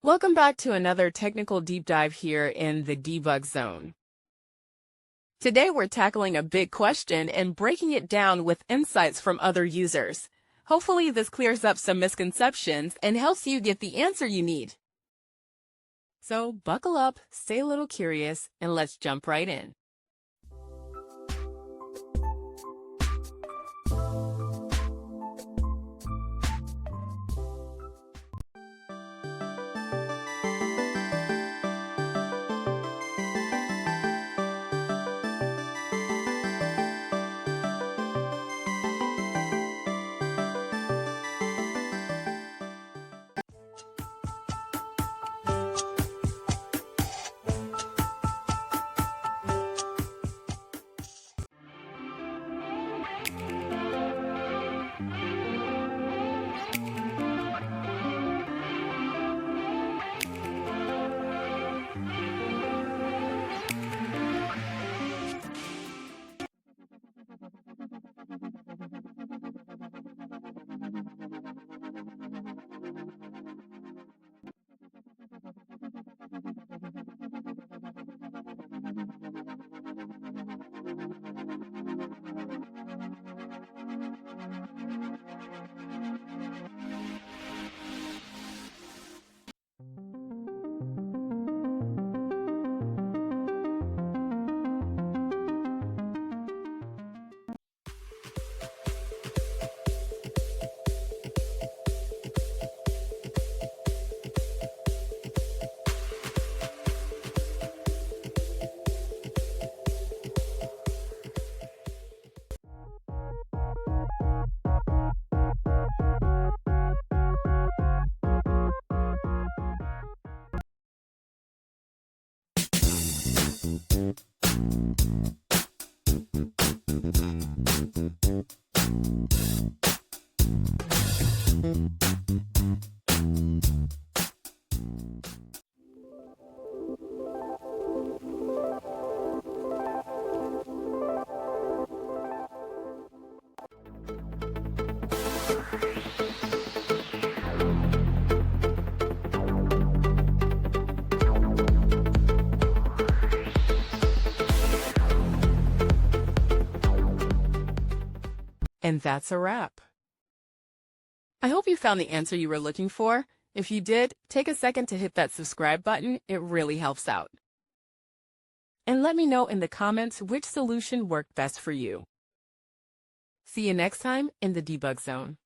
Welcome back to another technical deep dive here in the debug zone. Today we're tackling a big question and breaking it down with insights from other users. Hopefully this clears up some misconceptions and helps you get the answer you need. So buckle up, stay a little curious, and let's jump right in. And that's a wrap. I hope you found the answer you were looking for. If you did, take a second to hit that subscribe button. It really helps out. And let me know in the comments which solution worked best for you. See you next time in the debug zone.